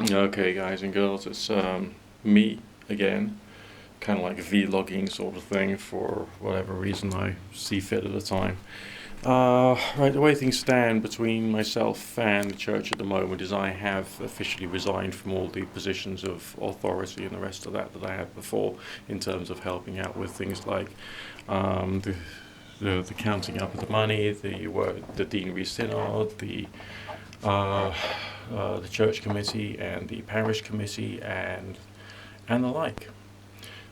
Okay, guys and girls, it's me again. Kind of like a vlogging sort of thing for whatever reason I see fit at the time. Right, the way things stand between myself and the church at the moment is I have officially resigned from all the positions of authority and the rest of that I had before in terms of helping out with things like um, the, the counting up of the money, the deanery synod, uh, the church committee and the parish committee and the like.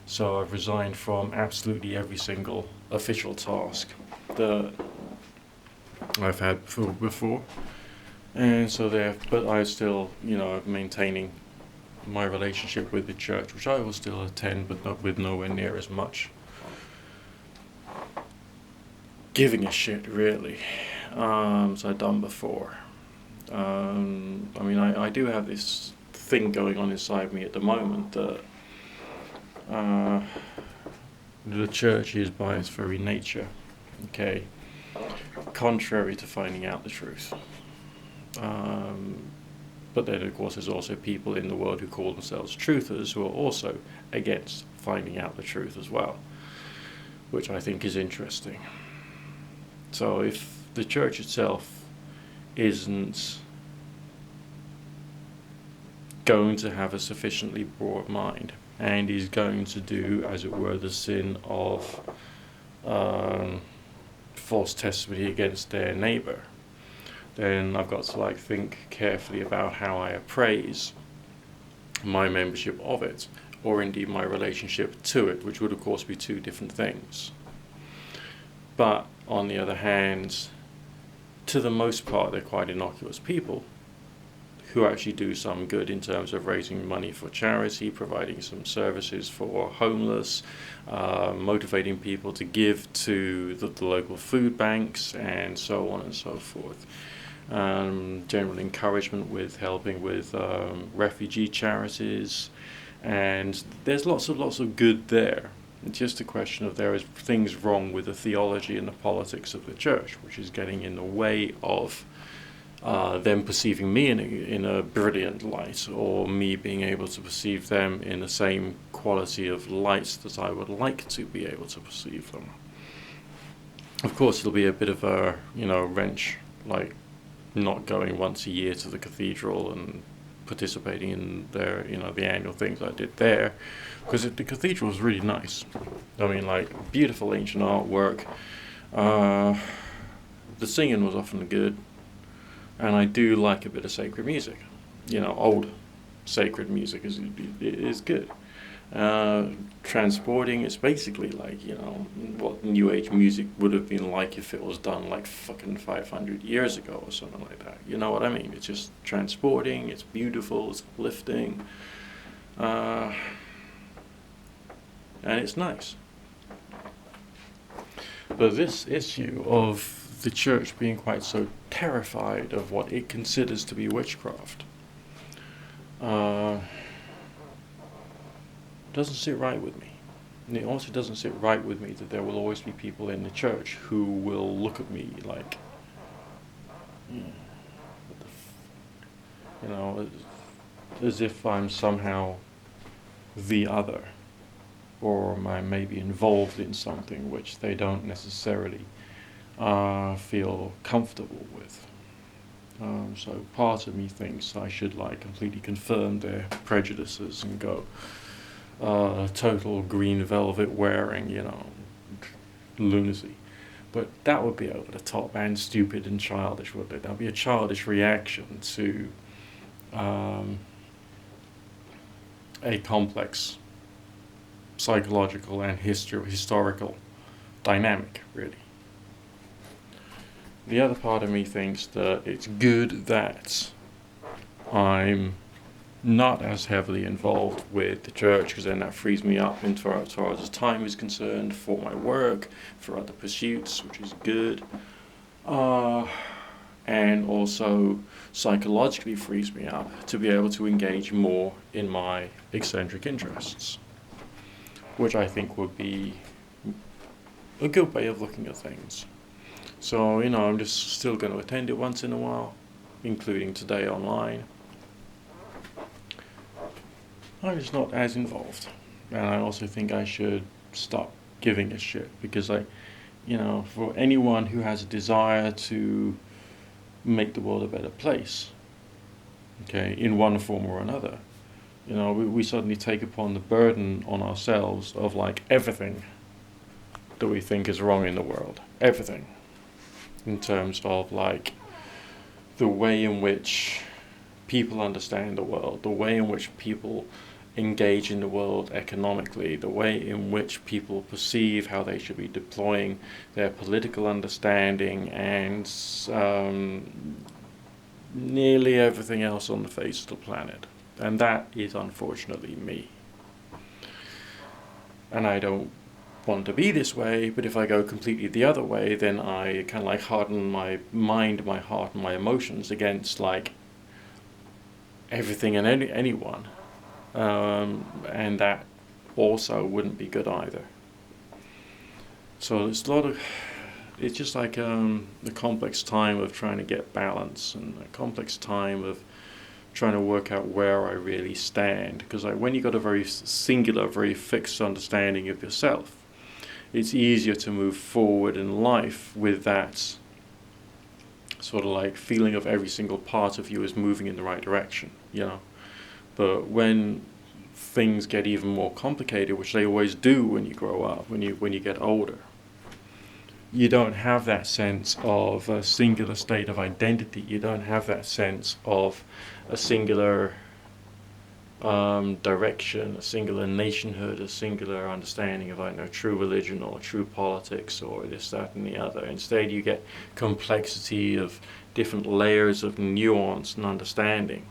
So I've resigned from absolutely every single official task that I've had before, and so there. But I still, maintaining my relationship with the church, which I will still attend, but not with nowhere near as much giving a shit really as I've done before. I do have this thing going on inside me at the moment that uh, the church is by its very nature, okay, contrary to finding out the truth. Um, but then, of course, there's also people in the world who call themselves truthers who are also against finding out the truth as well, which I think is interesting. So if the church itself isn't going to have a sufficiently broad mind and is going to do, as it were, the sin of false testimony against their neighbour, then I've got to think carefully about how I appraise my membership of it, or indeed my relationship to it, which would of course be two different things. But on the other hand, to the most part, they're quite innocuous people who actually do some good in terms of raising money for charity, providing some services for homeless, motivating people to give to the local food banks, and so on and so forth. General encouragement with helping with refugee charities, and there's lots of good there. It's just a question of there is things wrong with the theology and the politics of the church, which is getting in the way of them perceiving me in a brilliant light, or me being able to perceive them in the same quality of light that I would like to be able to perceive them. Of course, it'll be a bit of a wrench, like not going once a year to the cathedral and participating in their the annual things I did there, because the cathedral was really nice. Beautiful ancient artwork. The singing was often good, and I do like a bit of sacred music. Old sacred music is good. Transporting, it's basically what New Age music would have been like if it was done like fucking 500 years ago or something like that. You know what I mean? It's just transporting, it's beautiful, it's uplifting, and it's nice. But this issue of the church being quite so terrified of what it considers to be witchcraft doesn't sit right with me. And it also doesn't sit right with me that there will always be people in the church who will look at me like, what as if I'm somehow the other, or I'm maybe involved in something which they don't necessarily feel comfortable with. So part of me thinks I should completely confirm their prejudices and go total green velvet wearing, lunacy. But that would be over the top and stupid and childish, wouldn't it? That would be a childish reaction to a complex psychological and historical dynamic, really. The other part of me thinks that it's good that I'm not as heavily involved with the church, because then that frees me up as far as time is concerned for my work, for other pursuits, which is good. And also psychologically frees me up to be able to engage more in my eccentric interests, which I think would be a good way of looking at things. So, I'm just still going to attend it once in a while, including today online. I'm just not as involved. And I also think I should stop giving a shit because for anyone who has a desire to make the world a better place, okay, in one form or another, we suddenly take upon the burden on ourselves of like everything that we think is wrong in the world. Everything. In terms of like the way in which people understand the world, the way in which people engage in the world economically, the way in which people perceive how they should be deploying their political understanding, and nearly everything else on the face of the planet. And that is unfortunately me. And I don't want to be this way, but if I go completely the other way, then I kind of like harden my mind, my heart, and my emotions against like everything and anyone. And that also wouldn't be good either. So it's just like the complex time of trying to get balance, and a complex time of trying to work out where I really stand. Because like when you've got a very singular, very fixed understanding of yourself, it's easier to move forward in life with that sort of like feeling of every single part of you is moving in the right direction, But when things get even more complicated, which they always do when you grow up, when you get older, you don't have that sense of a singular state of identity. You don't have that sense of a singular direction, a singular nationhood, a singular understanding of true religion or true politics or this, that, and the other. Instead, you get complexity of different layers of nuance and understanding,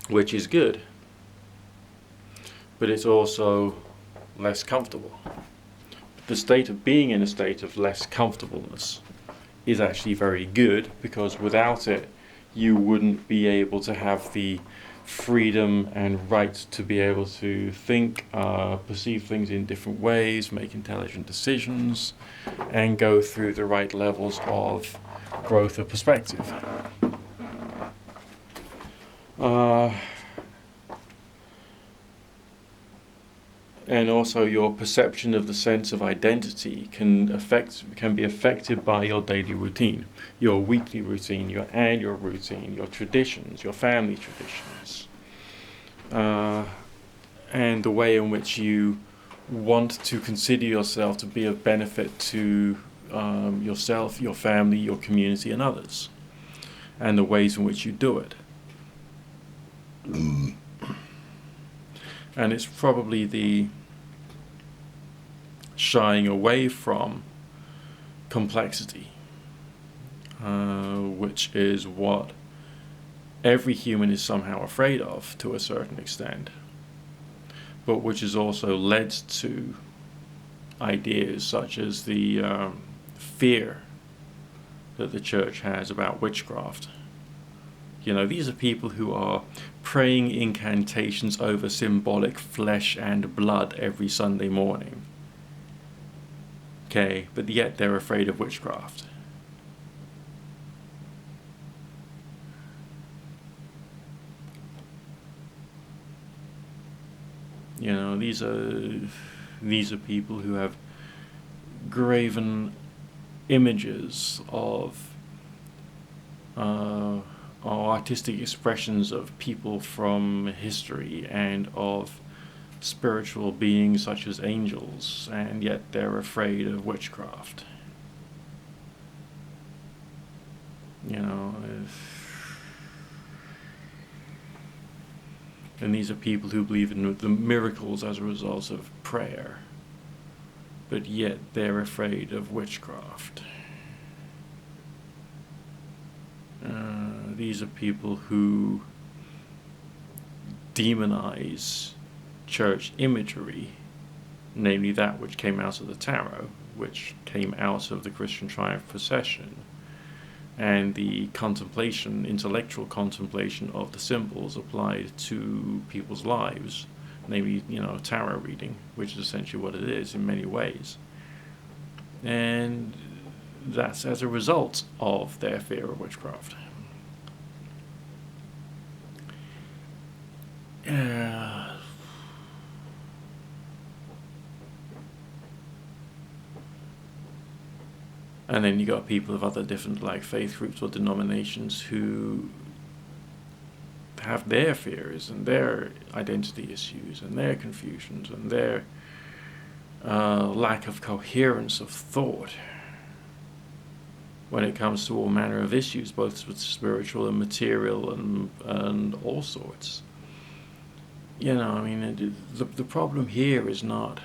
which is good, but it's also less comfortable. The state of being in a state of less comfortableness is actually very good, because without it, you wouldn't be able to have the freedom and right to be able to think, perceive things in different ways, make intelligent decisions, and go through the right levels of growth of perspective. And also your perception of the sense of identity can be affected by your daily routine, your weekly routine, your annual routine, your traditions, your family traditions, and the way in which you want to consider yourself to be of benefit to yourself, your family, your community, and others, and the ways in which you do it. And it's probably the shying away from complexity, which is what every human is somehow afraid of to a certain extent, but which has also led to ideas such as the fear that the church has about witchcraft. These are people who are praying incantations over symbolic flesh and blood every Sunday morning. Okay, but yet they're afraid of witchcraft. These are people who have graven images of artistic expressions of people from history and of spiritual beings such as angels, and yet they're afraid of witchcraft. And these are people who believe in the miracles as a result of prayer, but yet they're afraid of witchcraft. These are people who demonize church imagery, namely that which came out of the tarot, which came out of the Christian Triumph procession, and the contemplation, intellectual contemplation of the symbols applied to people's lives, namely, tarot reading, which is essentially what it is in many ways. And that's as a result of their fear of witchcraft. And then you got people of other different like faith groups or denominations who have their fears and their identity issues and their confusions and their lack of coherence of thought when it comes to all manner of issues, both with spiritual and material and all sorts. You know, I mean, the problem here is not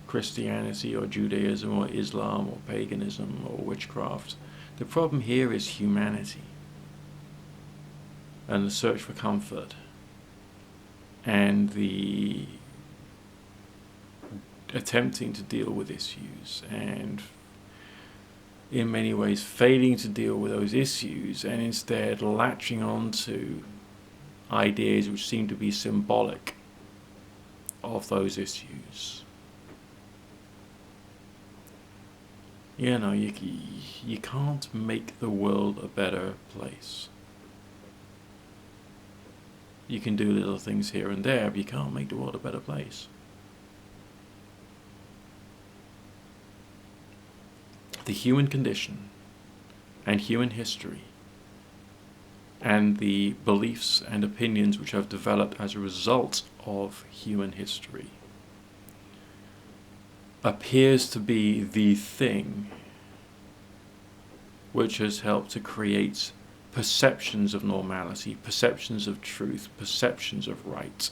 Christianity or Judaism or Islam or paganism or witchcraft. The problem here is humanity and the search for comfort and the attempting to deal with issues and in many ways failing to deal with those issues and instead latching on to ideas which seem to be symbolic of those issues. You know, you can't make the world a better place. You can do little things here and there, but you can't make the world a better place. The human condition and human history and the beliefs and opinions which have developed as a result of human history appears to be the thing which has helped to create perceptions of normality, perceptions of truth, perceptions of right,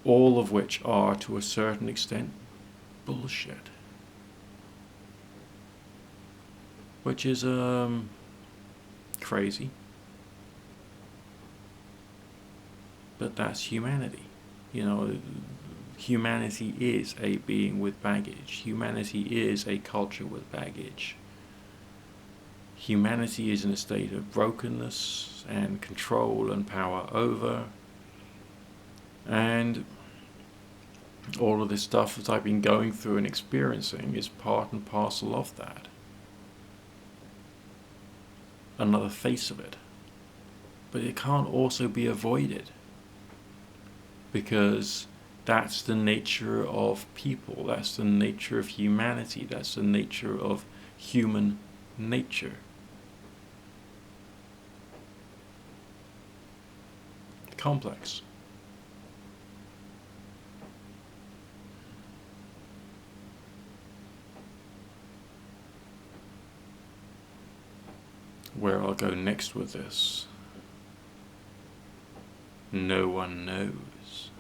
all of which are to a certain extent bullshit. Which is crazy. But that's humanity. You know, humanity is a being with baggage. Humanity is a culture with baggage. Humanity is in a state of brokenness and control and power over. And all of this stuff that I've been going through and experiencing is part and parcel of that. Another face of it. But it can't also be avoided. Because that's the nature of people. That's the nature of humanity. That's the nature of human nature. Complex. Where I'll go next with this, no one knows.